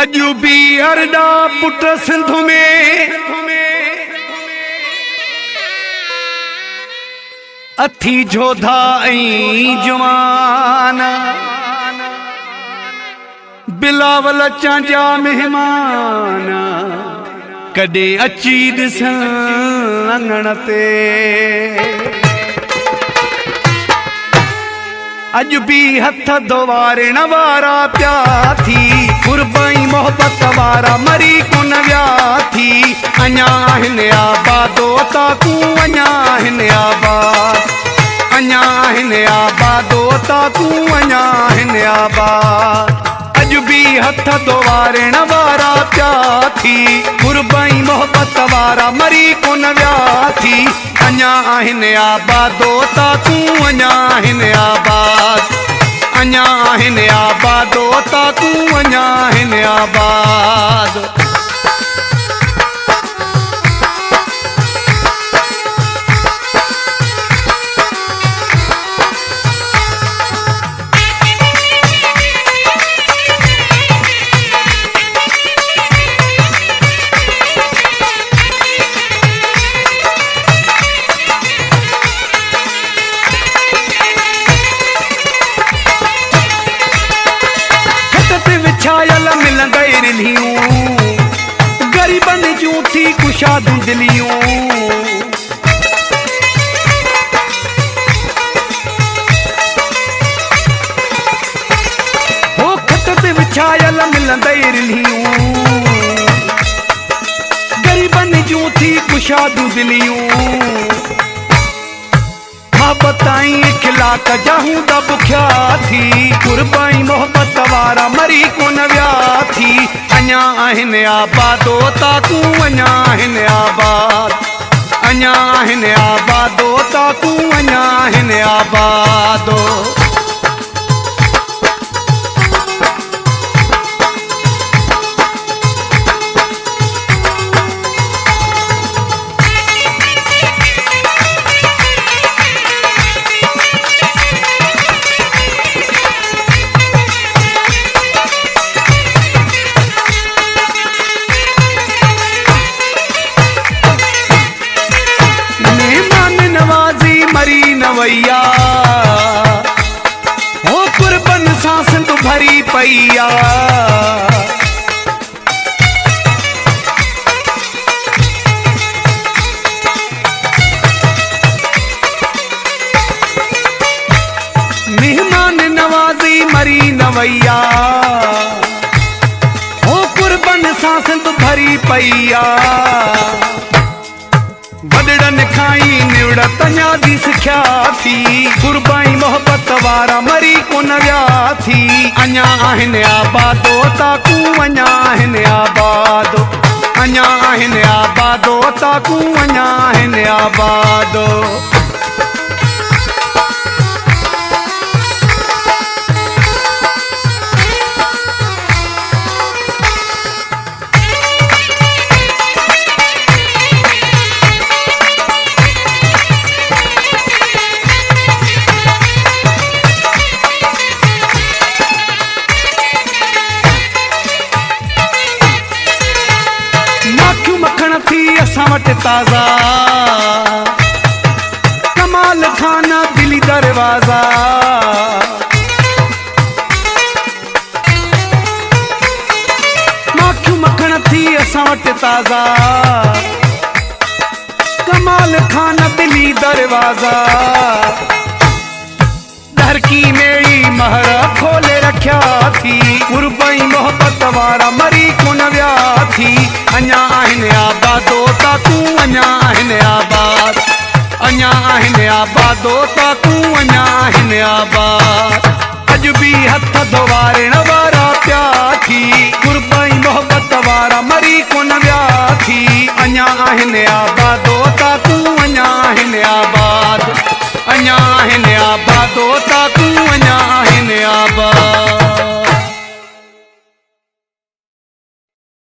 अजू भी अरडा पुट सिंध में अथी जोधा ऐं जवान बिलावल चांजा मेहमान कदे अची ॾिसण लंघण ते अज भी हथ दोवारण वारा प्या थी कुर्बाई मोहब्बत वारा मरी कोन व्या थी अञा आहिन आबादो ताकू अञा आहिन आबाद अञा आहिन आबादो ताकू अञा आहिन आबाद अज भी हथ दोवारण वारा प्या थी कुर्बाई मोहब्बत वारा मरी कोन व्या थी अञा आहिन आबादो ताकू अञा आहिन आबाद अञा आहिन आबादो ताकू अञा आहिन आबाद छायल मिलंदे रिलियूं गरीबन जूं थी कुशादूं दिलियूं हो खत ते विछायल मिलंदे रिलियूं गरीबन जूं थी कुशादूं दिलियूं मोहब्बताई इखलाक जहूं दा बुख्या थी कुर्बाई मोहब्बत वारा मरी कोन व्या थी अञा आहिन आबादो ताकू अञा आहिन आबाद अञा आहिन आबादो ताकू अञा आहिन आबादो मरी नवैया हो कुर्बन सां सिंध भरी पैया मेहमान नवाज़ी मरी नवैया हो कुर्बन सां सिंध भरी पैया वडड़न खाई निवड़त अञा दी सिख्या थी कुर्बाई मोहब्बत वारा मरी कोन व्या थी अञा आहिन आबादो ताकू अञा आहिन आबादो अञा आहिन आबादो ताकू अञा आहिन आबादो असां वटि ताज़ा कमाल खाना दिली दरवाज़ा माखियूं मखण थी असां वटि ताज़ा कमाल खाना दिली दरवाज़ा धरकी मेड़ी महर खोले रखिया थी कुर्बाई मोहब्बत वारा मरी कोन व्या थी अञा आहिन आबादो ताकू अञा आहिन आबाद अञा आहिन आबादो ताकू अञा आहिन आबाद अज भी हथ दोवारण वारा प्या थी कुर्बाई मोहब्बत वारा मरी कोन व्या थी अञा आहिन आबादो ताकू अञा आहिन आबाद अञा आहिन आबादो